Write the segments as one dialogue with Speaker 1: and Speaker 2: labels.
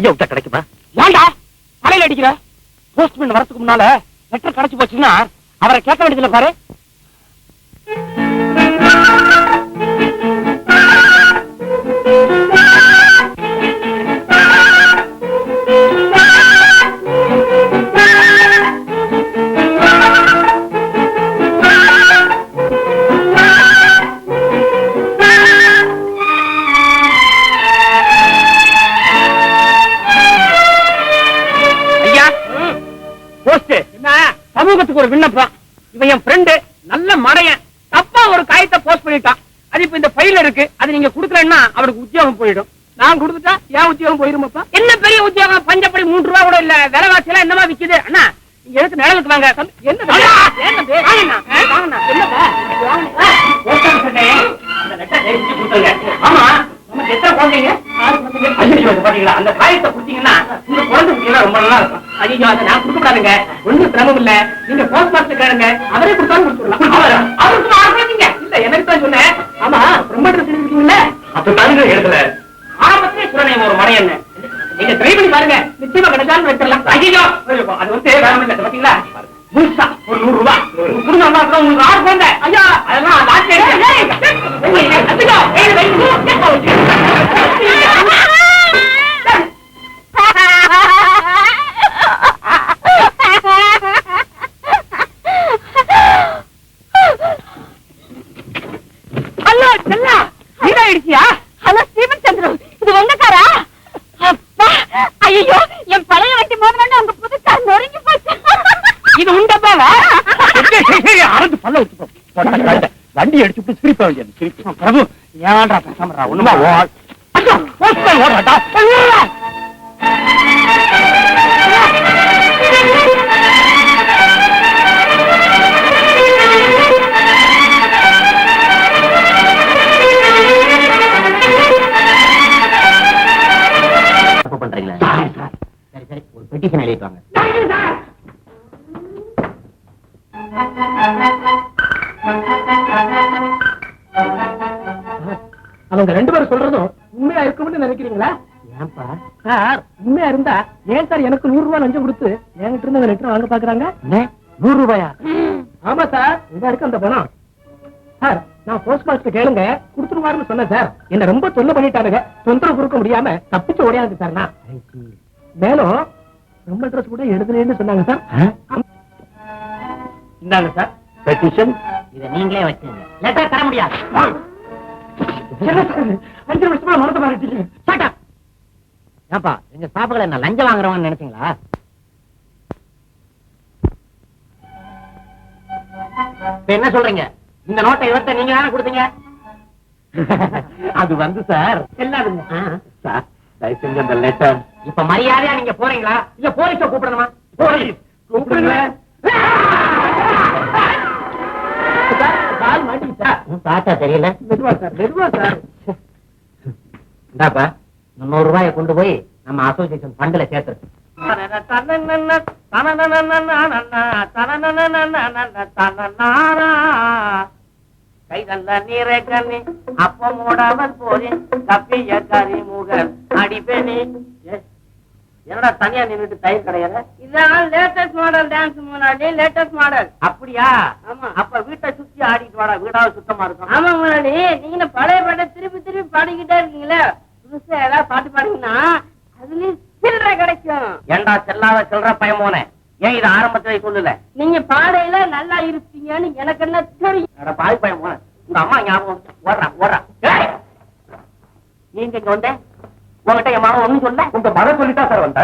Speaker 1: கைய விட்டா கிடைக்குமா?
Speaker 2: ஏண்டா தலையில அடிக்கிற? போஸ்ட்மேன் வரதுக்கு முன்னால லெட்டர் கிடைச்சு போச்சுன்னா அவரை கேட்க வேண்டியதுல பாரு. சமூகத்துக்கு ஒரு விண்ணப்பம். இவன் என் ஃப்ரெண்டு, நல்ல மடையன், தப்பா ஒரு காயத்தை போஸ்ட் பண்ணிட்டான். அது இப்ப இந்த ஃபைல்ல இருக்கு. அது நீங்க குடுக்கலன்னா அவருக்கு உத்தியோகம் போயிடும். நான் கொடுத்துட்டா என் உத்தியோகம் போயிருமாப்பா? என்ன பெரிய உத்தியோகம்? பஞ்சப்படி 3 ரூபா கூட இல்ல. விலைவாசி எல்லாம் என்னமா விக்குது? அண்ணா நீங்க எதுக்கு நிழலுக்கு வாங்க. ஆமா நமக்கு எத்தனை குழந்தைங்க? பாத்தீங்களா? அந்த காயத்தை குடுத்தீங்கன்னா உங்க குழந்தை ரொம்ப நல்லா இருக்கும். ஐயோ அதை நான் கொடுக்க கூடாதுங்க. ஒண்ணும் சிரமம் இல்ல. நீங்க போஸ்ட் மாஸ்டர் கேளுங்க, அவரே கொடுத்தாலும் கொடுத்துடலாம். அவருக்கு ஆரம்பிங்க. இல்ல எனக்கு தான் சொன்னேன். ஆமா பிரம்மட்டம் செஞ்சிருக்கீங்கல்ல, அப்ப தானுங்க எழுதல. ஆரம்பத்திலே சொன்னேன் ஒரு மடையன்னு. நீங்க ட்ரை பண்ணி பாருங்க, நிச்சயமா கிடைச்சாலும் வச்சிடலாம். ஐயோ அது வந்து வேற இல்லை. பாத்தீங்களா முழுசா ஒரு 100 ரூபாய் குடுங்க. உங்களுக்கு 6 குழந்தை. ஐயா அதெல்லாம் ஹலோ செல்லா, இதாயிடுச்சியா?
Speaker 3: ஹலோ ஸ்டீவன் சந்திரு, இது உங்க காரா? அப்பா ஐயோ, என் பழைய வண்டி மோதலன்னு உங்க புது கார் நொறுங்கி போச்சு.
Speaker 2: இது உண்டப்பாவா? அரண்டு பல்ல வச்சு வண்டி அடிச்சுட்டு சிரிப்ப வேண்டியது. சிரிப்பு பிரபு ஏன்டா பேசாமடா? ஒண்ணுமா ஓடாட்டா.
Speaker 1: பண்றீங்களா? சரி சரி, ஒரு பெட்டிஷன் எழுதிட்டு
Speaker 2: அவங்க 2 பேரும் சொல்றதும் உண்மையா இருக்கும்னு நினைக்கிறீங்களா?
Speaker 1: ஏன்பா
Speaker 2: சார் உண்மையா இருந்தா ஏன் சார் எனக்கு 100 ரூபாய் லஞ்சம் கொடுத்து என்கிட்ட இருந்து லெட்டர் வாங்க பாக்குறாங்க?
Speaker 1: 100 ரூபாயா?
Speaker 2: ஆமா சார், இங்க இருக்கு அந்த பணம். சார் நான் போஸ்ட் மாஸ்டர் கேளுங்க கொடுத்துருவாருன்னு சொன்னேன் சார். என்ன ரொம்ப தொல்லை பண்ணிட்டானுங்க. தொந்தரவு கொடுக்க முடியாம தப்பிச்சு ஓடியாது சார். நான் மேலும் ரொம்ப ட்ரெஸ் கூட எடுக்கலன்னு சொன்னாங்க சார். இந்தாங்க சார் பெட்டிஷன்.
Speaker 1: இதை நீங்களே வச்சுங்க. லெட்டர் தர முடியாது.
Speaker 2: 5 நிமிஷமா மறந்து மாறிட்டீங்க.
Speaker 1: ஏப்பா எங்க ஸ்டாஃப்களை என்ன லஞ்சம் வாங்குறவன்னு நினைச்சீங்களா? என்ன சொல்றீங்க? இந்த நோட்டை இவர்த்த நீங்க தானே கொடுத்தீங்க?
Speaker 2: அது வந்து சார் எல்லாருங்க சார், தயவு செஞ்சு அந்த லெட்டர்.
Speaker 1: இப்ப மரியாதையா நீங்க போறீங்களா இல்ல போலீஸ கூப்பிடணுமா?
Speaker 2: போலீஸ் கூப்பிடுங்க. கால் மாட்டிச்சா?
Speaker 1: பார்த்தா தெரியல.
Speaker 2: மெதுவா சார், மெதுவா சார்.
Speaker 1: இந்தாப்பா 100 ரூபாயை கொண்டு போய் நம்ம அசோசியேஷன் ஃபண்ட்ல சேர்த்து.
Speaker 4: கைதல்ல நீரை கண்ணி அப்ப மூடாமல் போறேன் கப்பிய கரிமுகன் அடிப்பேனி. என்னடா தனியா நின்னுட்டு தயிர் கிடையாது?
Speaker 3: இதான் லேட்டஸ்ட் மாடல் டான்ஸ் முன்னாடி லேட்டஸ்ட் மாடல்.
Speaker 4: அப்படியா?
Speaker 3: ஆமா.
Speaker 4: அப்ப வீட்டை சுத்தி ஆடிட்டு வாடா, வீடாவது சுத்தமா இருக்கும்.
Speaker 3: ஆமா முன்னாடி நீங்க பழைய பாட்டை திருப்பி திருப்பி பாடிக்கிட்டே இருக்கீங்களே, புதுசா ஏதாவது பாட்டு பாடுங்கன்னா அதுலயும் சில்லறை கிடைக்கும்.
Speaker 4: ஏண்டா செல்லாத சில்லற பயமோனே, ஏன் இது ஆரம்பத்திலே சொல்லல?
Speaker 3: நீங்க பாடையில நல்லா இருப்பீங்கன்னு எனக்கு என்ன தெரியும்?
Speaker 4: பாய் பயமோன உங்க அம்மா ஞாபகம் ஓடுறா ஓடுறா. நீங்க இங்க வந்த உங்ககிட்ட என் மகன் ஒண்ணும் சொல்ல?
Speaker 2: உங்க மகன் சொல்லிட்டா சார் வந்தா?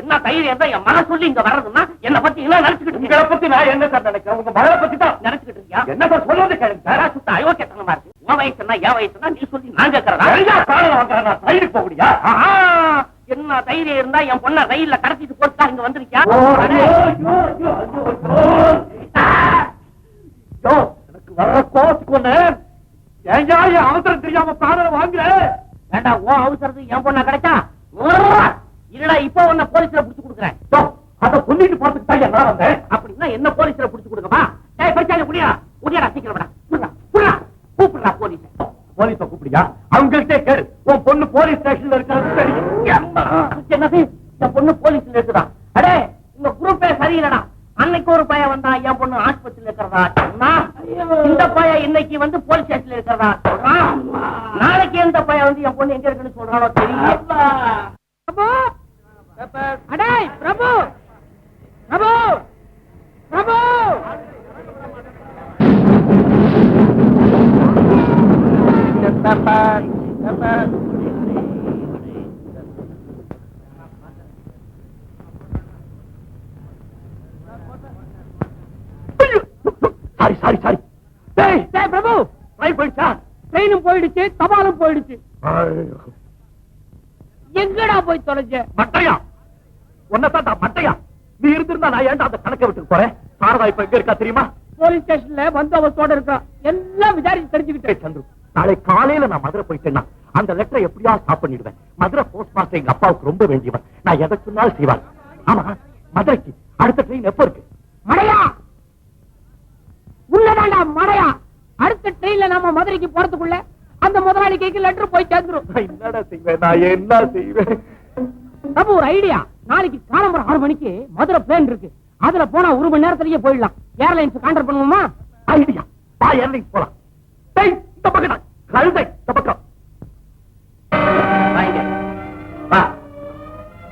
Speaker 4: என்ன தைரியம் இருந்தா என் மகன் சொல்லி இங்க வர்றதுன்னா என்ன பத்தி என்ன நினைச்சுக்கிட்டு?
Speaker 2: உங்களை பத்தி நான் என்ன சார் நினைக்கிறேன்? உங்க மகளை பத்தி தான்
Speaker 4: நினைச்சுக்கிட்டு இருக்கியா?
Speaker 2: என்ன சார் சொல்றது கேளுங்க சார்.
Speaker 4: சுத்த அயோக்கியத்தனமா இருக்கு. உன் வயசுனா என் வயசுனா நீ சொல்லி நான் கேட்கறதா?
Speaker 2: ரயிலுக்கு போக முடியா?
Speaker 4: என்ன தைரியம் இருந்தா என் பொண்ண ரயில்ல கடத்திட்டு போட்டுக்கா இங்க வந்திருக்கியா?
Speaker 2: எனக்கு வர்ற கோச்சுக்கு ஒண்ணு ஏன் அவசரம் தெரியாம பிராணம் வாங்குற?
Speaker 4: வேண்டாம், உன் அவசரத்துக்கு என் பொண்ணா கிடைச்சா இல்லடா இப்ப உன்ன போலீஸ்ல புடிச்சு கொடுக்குறேன்.
Speaker 2: அத சொல்லிட்டு போறதுக்கு தான் நான் வந்தேன்.
Speaker 4: அப்படின்னா என்ன போலீஸ்ல புடிச்சு கொடுக்கமா? படிச்சாங்க முடியா முடியாடா, சீக்கிரம் கூப்பிடுறா போலீஸ்.
Speaker 2: போலீஸ கூப்பிடியா? அவங்கள்ட்டே கேளு. உன் பொண்ணு போலீஸ் ஸ்டேஷன்ல இருக்காது தெரியும்.
Speaker 4: என்ன
Speaker 2: போறானோ தெரியல. பிரபு அடே பிரபு பிரபு பிரபு
Speaker 4: சாரி சாரி சாரி.
Speaker 2: டேய் டேய் பிரபு ட்ரெயின் போயிடுச்சா? ட்ரெயினும் போயிடுச்சு, தபாலும் போயிடுச்சு. எங்கடா போய் தொலைஞ்ச?
Speaker 4: மட்டையா ஒன்னதான் மட்டையா நீ இருந்திருந்தா நான் ஏன்டா அந்த கணக்கை விட்டு போறேன். சாரதா இப்ப எங்க இருக்கா தெரியுமா?
Speaker 2: போலீஸ் ஸ்டேஷன்ல பந்தோபஸ்தோட இருக்கா. எல்லாம் விசாரிச்சு தெரிஞ்சுக்கிட்டேன்.
Speaker 4: சந்துரு, நாளை காலையில நான் மதுரை போயிட்டேன்னா அந்த லெட்டரை எப்படியா ஸ்டாப் பண்ணிடுவேன். மதுரை போஸ்ட் மாஸ்டர் எங்க அப்பாவுக்கு ரொம்ப வேண்டியவன். நான் எதை சொன்னாலும் செய்வார். ஆமா, மதுரைக்கு அடுத்த ட்ரெயின் எப்ப இருக்கு?
Speaker 2: மடையா உள்ளதாண்டா மடையா. அடுத்த ட்ரெயின்ல நாம மதுரைக்கு போறதுக்குள்ள அந்த முதலாளி கைக்கு லெட்டர் போய் சேர்ந்துரும்.
Speaker 4: என்னடா செய்வேன், நான் என்ன செய்வேன்?
Speaker 2: அப்ப ஒரு ஐடியா. நாளைக்கு காலம்பரம் 6 மணிக்கு மதுரை பிளேன் இருக்கு. அதுல போனா 1 மணி நேரத்திலேயே போயிடலாம். ஏர்லைன்ஸ் கான்டாக்ட் பண்ணுவோமா?
Speaker 4: ஐடியா, வா ஏர்லைன்ஸ் போலாம். டேய் இந்த பக்கம் கழுதை இந்த பக்கம்.
Speaker 1: வா.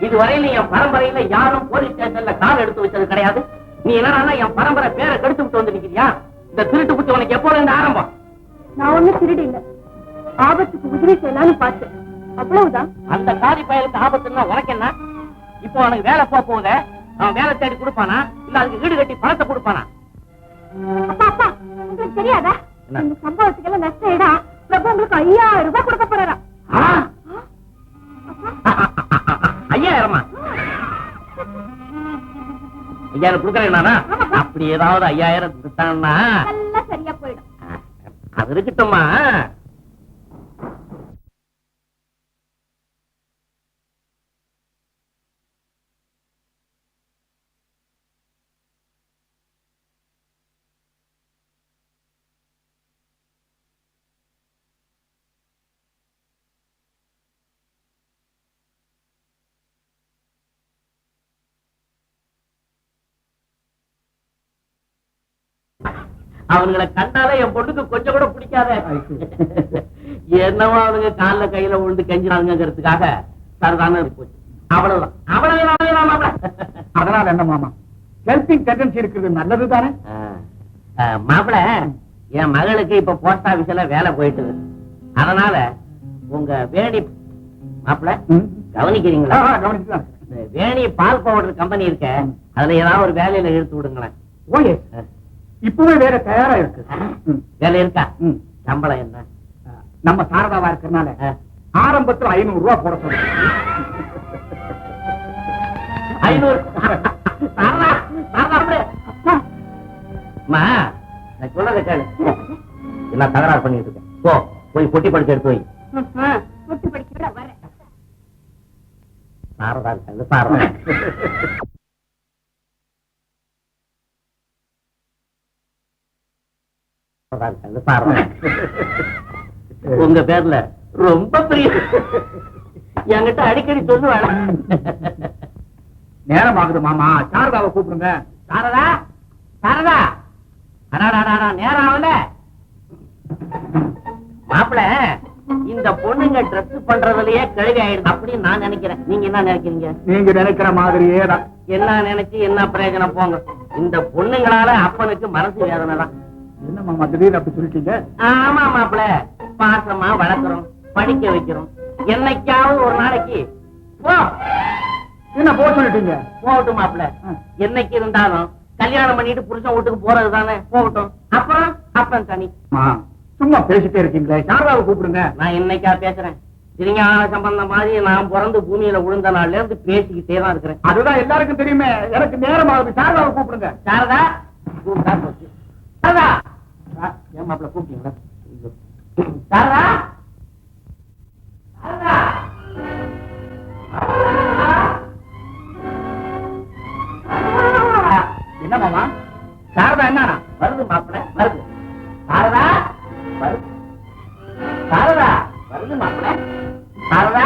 Speaker 1: இதுவரையில என் பரம்பரையில யாரும் போலீஸ் ஸ்டேஷன்ல கால் எடுத்து வச்சது கிடையாது. நீ என்னன்னா என் பரம்பரை பேரை கெடுத்து விட்டு வந்து நிக்கிறியா? இந்த திருட்டு புத்தி உனக்கு எப்போது இருந்து ஆரம்பம்?
Speaker 3: நான் ஒண்ணும் திருடி இல்ல. ஆபத்துக்கு உதவி செய்யலாம்னு பார்த்தேன், அவ்வளவுதான்.
Speaker 1: அந்த காதி பயலுக்கு ஆபத்துன்னா உனக்கு என்ன? இப்போ அவனுக்கு வேலை போகுத அவன் வேலை தேடி கொடுப்பானா இல்ல அதுக்கு வீடு கட்டி பணத்தை கொடுப்பானா?
Speaker 3: அப்பா அப்பா, உங்களுக்கு தெரியாதா?
Speaker 1: என்ன?
Speaker 3: இந்த சம்பவத்துக்கு எல்லாம் நஷ்ட இடம் பிரபு உங்களுக்கு 5000 ரூபாய் கொடுக்க போறாரா?
Speaker 1: 5000? 5000 கொடுக்கறேன். அப்படி ஏதாவது 5000 கொடுத்தான்னா
Speaker 3: எல்லாம் சரியா போயிடும்.
Speaker 1: அது இருக்கட்டும்மா. அவனுங்களை கண்டாலே என் பொண்ணுக்கு கொஞ்சம் கூட பிடிக்காத. என்னவோ அவனுங்க கால்ல கையில விழுந்து கெஞ்சினாங்கிறதுக்காக சரிதானே போச்சு. அவ்வளவுதான்.
Speaker 4: அதனால என்ன மாமா, ஹெல்பிங் டெண்டன்சி இருக்கிறது நல்லது தானே?
Speaker 1: மாப்பிள, என் மகளுக்கு இப்ப போஸ்ட் ஆபீஸ்ல வேலை போயிட்டு, அதனால உங்க வேணி மாப்பிள கவனிக்கிறீங்களா?
Speaker 4: கவனிச்சுதான்.
Speaker 1: வேணி பால் பவுடர் கம்பெனி இருக்க, அதுல ஏதாவது ஒரு வேலையில இழுத்து விடுங்களேன்.
Speaker 4: ஓகே, இப்பவே வேற தயாரா இருக்கு.
Speaker 1: வேலை இருக்கா? சம்பளம் என்ன?
Speaker 4: நம்ம சாரதாவா இருக்கிறனால ஆரம்பத்துல 500 ரூபாய் போட சொல்லுங்க.
Speaker 1: 500? நான் சொல்றத கேளு. என்ன தகராறு பண்ணிட்டு இருக்கேன்? போ போய் பொட்டி படிச்சு எடுத்து வை.
Speaker 3: முட்டு படிக்க வரேன்.
Speaker 1: சாரதா இருக்காங்க, சாரதா. உங்க பேர்ல ரொம்ப பெரிய என்கிட்ட அடிக்கடி சொல்லுவாங்க.
Speaker 4: நேரம் ஆகுது மாமா, சாரதாவை கூப்பிடுங்க.
Speaker 1: சாரதா, சாரதா, அடாடா நேரம் ஆகல. மாப்பிள, இந்த பொண்ணுங்க ட்ரெஸ் பண்றதுலயே கழுவி ஆயிடுது அப்படின்னு நான் நினைக்கிறேன். நீங்க என்ன நினைக்கிறீங்க?
Speaker 4: நீங்க நினைக்கிற மாதிரியே தான்.
Speaker 1: என்ன நினைச்சு என்ன பிரயோஜனம் போங்க. இந்த பொண்ணுங்களால அப்பனுக்கு மனசு வேதனை தான்.
Speaker 4: என்ன மாமா திடீர்னு அப்படி சொல்லிட்டீங்க?
Speaker 1: ஆமா மாப்பிள, பாசமா வளர்க்கிறோம், படிக்க வைக்கிறோம். என்னைக்காவது ஒரு நாளைக்கு போ.
Speaker 4: என்ன போ சொல்லிட்டீங்க?
Speaker 1: போகட்டும் மாப்பிள, என்னைக்கு இருந்தாலும் கல்யாணம் பண்ணிட்டு புருஷன் வீட்டுக்கு போறது தானே, போகட்டும். அப்புறம் அப்பன் தனி.
Speaker 4: சும்மா பேசிட்டே இருக்கீங்களே, சாரதாவை கூப்பிடுங்க.
Speaker 1: நான் என்னைக்கா பேசுறேன்? திருஞான சம்பந்தம் மாதிரி நான் பிறந்து பூமியில விழுந்த நாள்ல இருந்து பேசிக்கிட்டே தான் இருக்கிறேன்.
Speaker 4: அதுதான் எல்லாருக்கும் தெரியுமே. எனக்கு நேரம் ஆகுது, சாரதாவை கூப்பிடுங்க.
Speaker 1: சாரதா கூப்பிட்டா போச்சு. சாரதா, ஏன் மாப்பிள கூப்பிட்டீங்களா? சாரதா, சாரதா,
Speaker 4: என்ன மாமா, சாரதா என்ன
Speaker 1: வருது மாப்பிள, வருது. சாரதா வருது, சாரதா வருது மாப்பிள. சாரதா,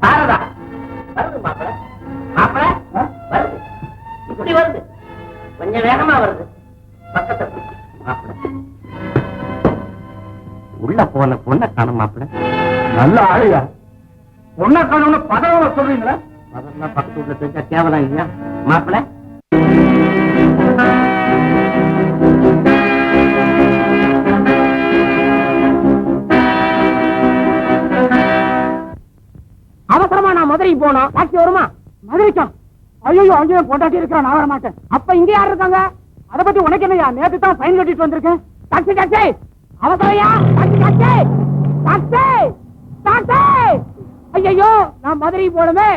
Speaker 1: சாரதா வருது மாப்பிள. மாப்பிள வருது, இப்படி வருது, கொஞ்சம் வேகமா வருது. பக்கத்துல மாப்பிள.
Speaker 4: நல்ல ஆளுயா.
Speaker 2: பொண்ணை காணும்னு பதவியை சொல்றீங்களா?
Speaker 1: அதெல்லாம் பக்கத்து வீட்டுல தெரிஞ்சா தேவைதான் இல்லையா மாப்பிள்ள?
Speaker 2: அவசரமா நான் மதுரைக்கு போனோம். டாக்ஸி வருமா? மதுரைக்கா? ஐயோ, அங்கேயே கொண்டாட்டி இருக்கிற நான் வர மாட்டேன். அப்ப இங்க யார் இருக்காங்க? அதை பத்தி உனக்கு என்னையா? நேத்து தான் ஃபைன் கட்டிட்டு வந்திருக்கேன். டாக்ஸி டாக்ஸி அவசரையா? Taxi taxi taxi taxi! ஐயோ, நான் மதுரைக்கு போனவே,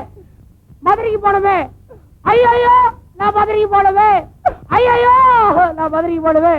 Speaker 2: மதுரைக்கு போனவே. ஐயோ, நான் மதுரைக்கு போனவே. ஐயோ, நான் மதுரைக்கு போனவே.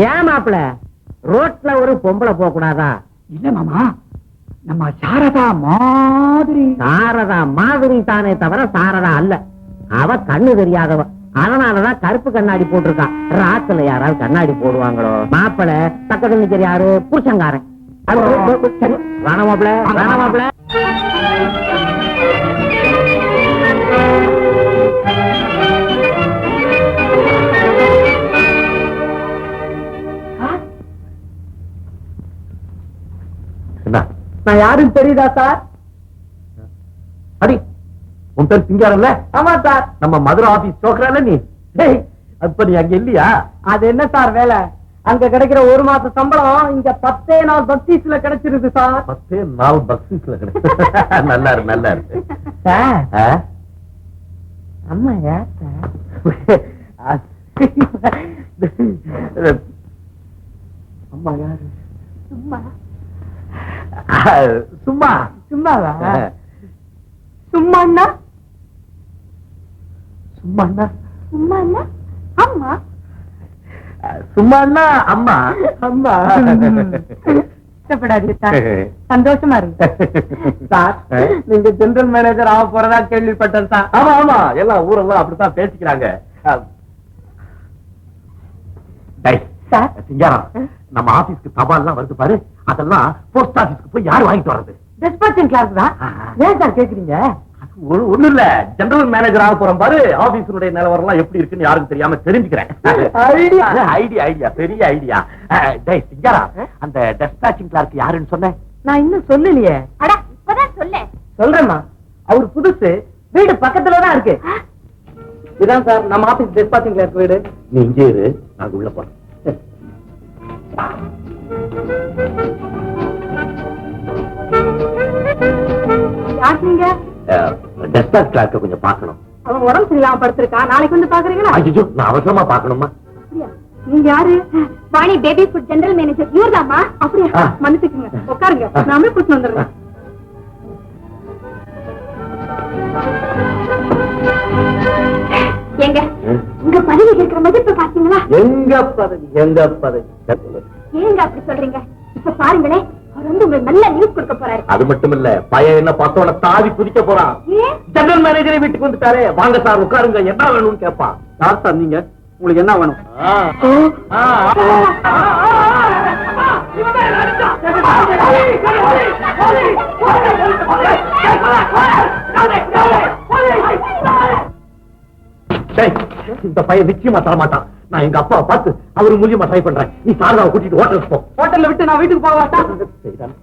Speaker 1: ஏன் மாப்பிள்ள ரோட்ல ஒரு பொம்பளை போக கூடாதா?
Speaker 2: இல்ல மாமா, நம்ம சாரதா மாதிரி.
Speaker 1: சாரதா மாதிரி தானே தவிர சாரதா அல்ல. அவ கண்ணு தெரியாதவ, அதனாலதான் கருப்பு கண்ணாடி போட்டிருக்கா. ராத்துல யாராவது கண்ணாடி போடுவாங்களோ? மாப்பிள்ள பக்கத்துல நிக்கிற யாரு? புருஷங்காரன். வேணா மாப்பிள்ள, வேணா மாப்பிள்ள.
Speaker 2: நான் யாரும் தெரியுதா சார்?
Speaker 4: அடி, உன் பேர் சிங்காரல்ல?
Speaker 2: ஆமா சார்.
Speaker 4: நம்ம மதுரை ஆபீஸ் சோக்கறால நீ. அப்ப நீ அங்க இல்லையா?
Speaker 2: அது என்ன சார் வேலை? அங்க கிடைக்கிற ஒரு மாச சம்பளம் இங்க 10 நாள் பக்தீஸ்ல கிடைச்சிருக்கு சார்.
Speaker 4: 10 நாள் பக்தீஸ்ல கிடைச்சு. நல்லா இருக்கு, நல்லா இருக்கு.
Speaker 2: சார், அம்மா யார் சார்?
Speaker 4: அம்மா யாரு?
Speaker 3: சும்மா
Speaker 4: சும்மா.
Speaker 2: சும்மாவா? சும்மாண்ணா?
Speaker 4: சும்மாண்ணா?
Speaker 3: சும்மா அம்மா.
Speaker 4: சும்மாண்ணா அம்மா.
Speaker 2: அம்மா கஷ்டப்படாதீங்க சார், சந்தோஷமா இருக்கு சார். நீங்க ஜெனரல் மேனேஜர் ஆக போறதா கேள்விப்பட்டேன் சார்.
Speaker 4: ஆமா ஆமா, எல்லாம் ஊரெல்லாம் அப்படித்தான் பேசிக்கிறாங்க.
Speaker 2: சார்,
Speaker 4: சிங்காரம், நம்ம ஆபீஸ்க்கு தபால்லாம் வருது பாரு, அதெல்லாம் போஸ்ட் ஆபீஸ்க்கு போய் யாரு வாங்கிட்டு வர்றது?
Speaker 2: டிஸ்பாச்சிங் கிளாஸ் தான். ஏன் சார் கேக்குறீங்க?
Speaker 4: ஒண்ணு இல்ல, ஜெனரல் மேனேஜர் ஆக போறோம் பாரு, ஆபீஸுடைய நிலவரம் எல்லாம் எப்படி இருக்குன்னு யாருக்கும் தெரியாம தெரிஞ்சுக்கிறேன்.
Speaker 2: ஐடியா
Speaker 4: ஐடியா, பெரிய ஐடியா. டேய் சிங்காரா, அந்த டிஸ்பாச்சிங் கிளார்க் யாருன்னு சொன்னேன்?
Speaker 2: நான் இன்னும் சொல்லலையே.
Speaker 3: அட இப்பதான் சொல்ல.
Speaker 2: சொல்றேம்மா, அவர் புதுசு, வீடு பக்கத்துலதான் இருக்கு. இதான் சார் நம்ம ஆபீஸ் டிஸ்பாச்சிங் கிளாஸ் வீடு.
Speaker 4: நீ இங்கே இரு, நாங்க உள்ள போறோம்.
Speaker 3: யார் நீங்க?
Speaker 4: டிஸ்பாச் கிளார்க்க கொஞ்சம் பார்க்கணும்.
Speaker 3: அவன் உடம்பு சரியில்லாம படுத்திருக்கா, நாளைக்கு வந்து பாக்குறீங்களா?
Speaker 4: ஐயோ, நான் அவசரமா பார்க்கணுமா?
Speaker 3: அப்படியா? நீங்க யாரு? Vani baby food general manager. இவர்தாம்மா? அப்படியா? மன்னிச்சுக்குங்க, உட்காருங்க, நாமே கூட்டிட்டு வந்துடுறேன். எங்க உங்க பதவிக்கு இருக்கிற மதிப்பு பாத்தீங்களா?
Speaker 4: எங்க பதவி, எங்க பதவி?
Speaker 3: ஏங்க அப்படி சொல்றீங்க? இப்ப பாருங்களேன், அவர் வந்து உங்களுக்கு நல்ல நியூஸ் கொடுக்க போறாரு.
Speaker 4: அது மட்டும் இல்ல, பையன் என்ன பார்த்தோட தாவி குதிக்க போறான்.
Speaker 3: ஏன்?
Speaker 4: ஜெனரல் மேனேஜரை வீட்டுக்கு வந்துட்டாரே, வாங்க சார் உட்காருங்க, என்ன வேணும்னு கேட்பான்.
Speaker 2: யார் சார் நீங்க? உங்களுக்கு என்ன வேணும்?
Speaker 4: இந்த பையன் நிச்சயமா தரமாட்டான். நான் எங்க அப்பாவை பார்த்து அவரு மூலியமா ட்ரை பண்றேன். நீ சாரதாவை கூட்டிட்டு ஹோட்டலுக்கு போ.
Speaker 2: ஹோட்டல்ல விட்டு நான் வீட்டுக்கு போக மாட்டேன்.